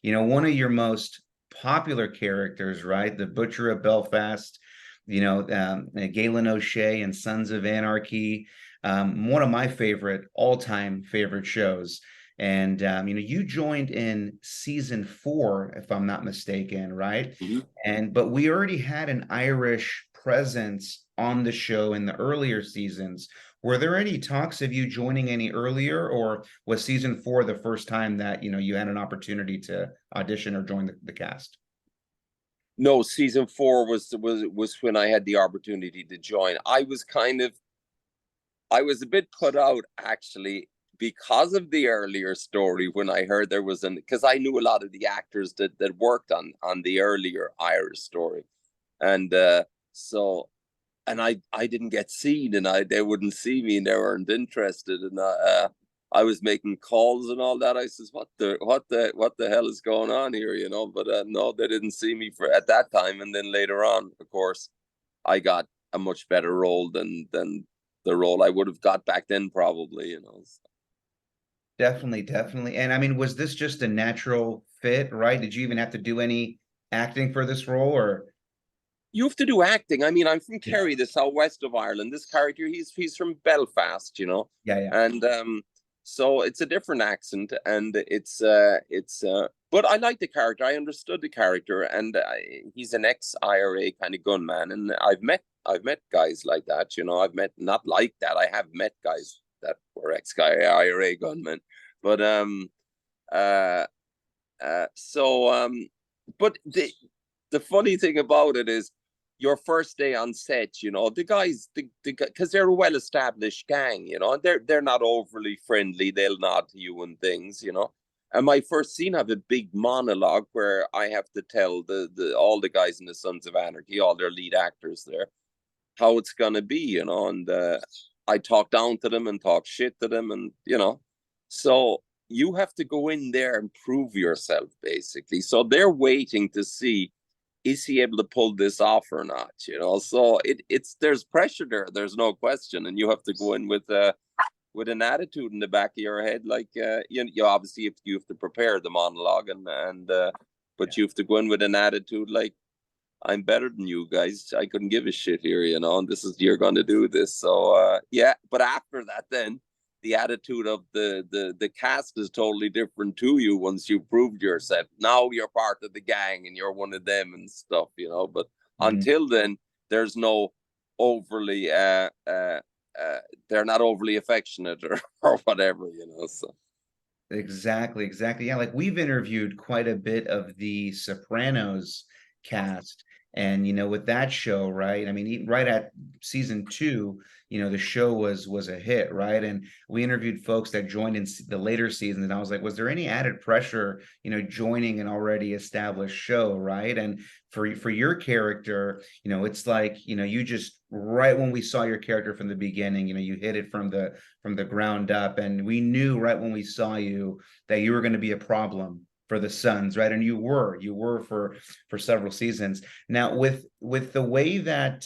one of your most popular characters, right? The Butcher of Belfast, Galen O'Shay and Sons of Anarchy. One of my favorite, all-time favorite shows. And you joined in season 4, if I'm not mistaken, right? But we already had an Irish presence on the show in the earlier seasons. Were there any talks of you joining any earlier, or was season 4 the first time that you had an opportunity to audition or join the cast? No, season 4 was when I had the opportunity to join. I was a bit put out actually because of the earlier story when I heard there was because I knew a lot of the actors that worked on the earlier Irish story, and so and I didn't get seen, and they wouldn't see me, and they weren't interested, and I was making calls and all that. I says, what the hell is going on here, But no, they didn't see me for at that time, and then later on, of course, I got a much better role than the role I would have got back then, probably, So. Definitely. And I mean, was this just a natural fit, right? Did you even have to do any acting for this role, or? You have to do acting. I mean, I'm from Kerry, the southwest of Ireland. This character, he's from Belfast, Yeah. And so it's a different accent, and it's but I like the character. I understood the character, and he's an ex-IRA kind of gunman, and I've met guys like that, I've met, not like that, I have met guys that were ex-IRA gunmen, but but the funny thing about it is, your first day on set, the guys, because they're a well-established gang, they're not overly friendly. They'll nod to you and things, And my first scene, I have a big monologue where I have to tell all the guys in the Sons of Anarchy, all their lead actors there, how it's gonna be, And I talk down to them and talk shit to them, and so you have to go in there and prove yourself, basically. So they're waiting to see, is he able to pull this off or not? So there's pressure there. There's no question, and you have to go in with an attitude in the back of your head, like you obviously you have to prepare the monologue, but you have to go in with an attitude like, I'm better than you guys. I couldn't give a shit here, and you're going to do this. So yeah, but after that, then the attitude of the cast is totally different to you once you proved yourself. Now you're part of the gang and you're one of them and stuff, But until then, there's no overly they're not overly affectionate or whatever, So Exactly. Yeah, like we've interviewed quite a bit of the Sopranos cast, and with that show, right? I mean, right at season 2, the show was a hit, right? And we interviewed folks that joined in the later seasons, and I was like, was there any added pressure, joining an already established show, right? And for your character, it's like, you just, right when we saw your character from the beginning, you hit it from the ground up, and we knew right when we saw you that you were going to be a problem for the Suns, right? And you were for several seasons. Now, with the way that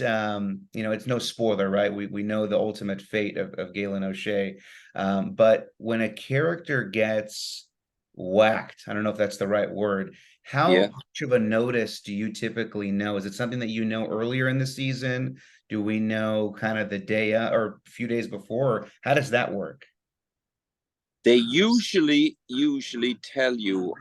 it's no spoiler, right? We know the ultimate fate of Galen O'Shay, but when a character gets whacked, I don't know if that's the right word, how much of a notice do you typically know? Is it something that you know earlier in the season? Do we know kind of the day or a few days before? How does that work? They usually tell you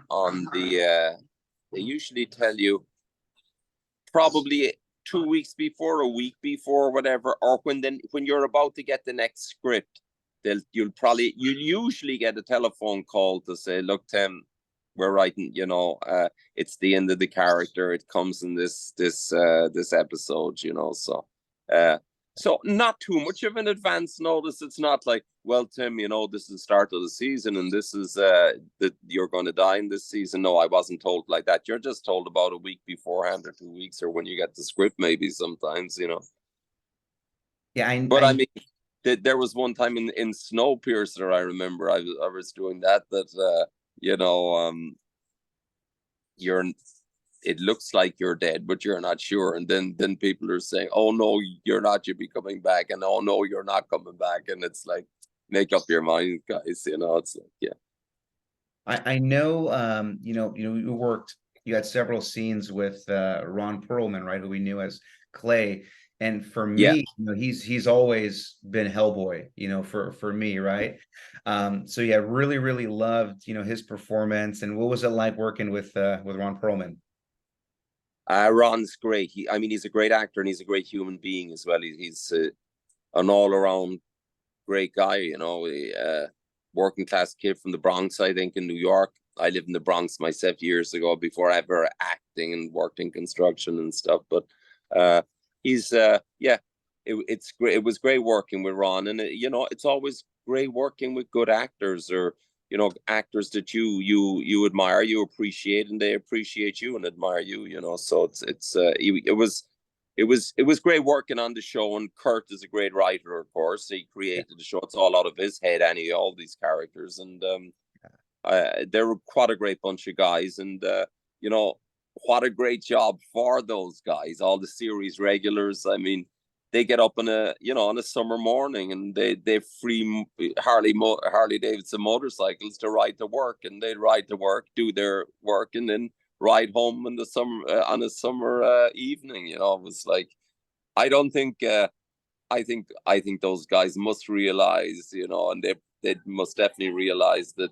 probably 2 weeks before, a week before, whatever, or when you're about to get the next script, you'll usually get a telephone call to say, look, Tim, we're writing, it's the end of the character, it comes in this episode, so not too much of an advance notice. It's not like, well, Tim, this is the start of the season, and this is that you're going to die in this season. No, I wasn't told like that. You're just told about a week beforehand, or 2 weeks, or when you get the script, maybe sometimes, Yeah, I mean, there was one time in Snowpiercer, I remember I was doing that you're, it looks like you're dead, but you're not sure. And then people are saying, oh no, you're not, you'll be coming back. And oh no, you're not coming back. And it's like, make up your mind, guys. It's like, yeah. I know, you worked, you had several scenes with Ron Perlman, right, who we knew as Clay. And for Yeah, me, he's always been Hellboy, for me, right? So yeah, really, really loved, his performance. And what was it like working with Ron Perlman? Ron's great. I mean, he's a great actor and he's a great human being as well. He's an all around great guy. Working class kid from the Bronx, I think, in New York. I lived in the Bronx myself years ago before ever acting and worked in construction and stuff. But uh, he's yeah, it's great. It was great working with Ron, and it's always great working with good actors or actors that you admire, you appreciate, and they appreciate you and admire you. So it was great working on the show, and Kurt is a great writer. Of course, he created the show. It's all out of his head, all these characters, and they're quite a great bunch of guys, and you know what a great job for those guys. All the series regulars. I mean, they get up on a summer morning, and they free Harley Davidson motorcycles to ride to work, and they ride to work, do their work, and then ride home in the summer on a summer evening. It was like I don't think I think those guys must realize, and they must definitely realize that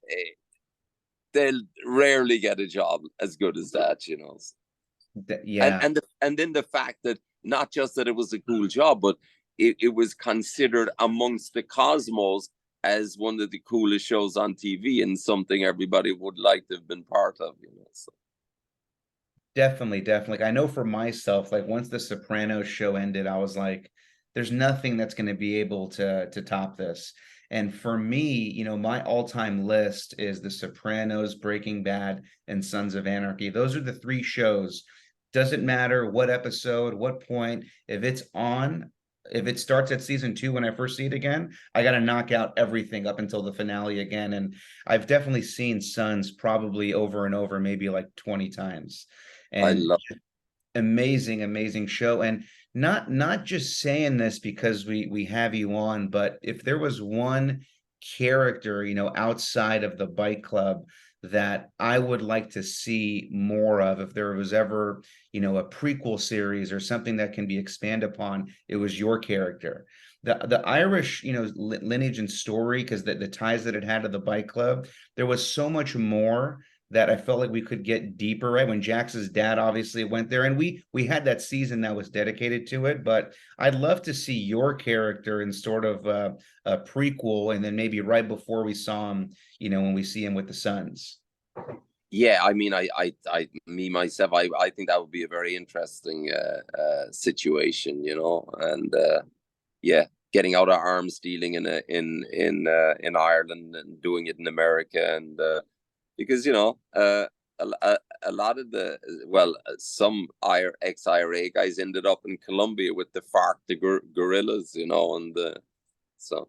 eh, they'll rarely get a job as good as that. and Yeah, and the, and then the fact that not just that it was a cool job, but it was considered amongst the cosmos as one of the coolest shows on TV and something everybody would like to have been part of. So, definitely, definitely. I know for myself, like once the Sopranos show ended, I was like, there's nothing that's going to be able to top this. And for me, my all-time list is The Sopranos, Breaking Bad, and Sons of Anarchy. Those are the three shows. Doesn't matter what episode, what point, if it's on, if it starts at season two when I first see it again, I got to knock out everything up until the finale again. And I've definitely seen Sons probably over and over, maybe like 20 times. I And love. amazing, amazing show. And not just saying this because we have you on, but if there was one character, outside of the bike club that I would like to see more of, if there was ever, a prequel series or something that can be expanded upon, it was your character. The Irish, lineage and story, because the ties that it had to the bike club, there was so much more that I felt like we could get deeper, right? When Jax's dad obviously went there, and we had that season that was dedicated to it. But I'd love to see your character in sort of a prequel, and then maybe right before we saw him, when we see him with the Sons. Yeah, I mean, me myself, I think that would be a very interesting situation, and yeah, getting out of arms dealing in Ireland and doing it in America, and because a lot of some ex-IRA guys ended up in Colombia with the FARC, the guerrillas, and so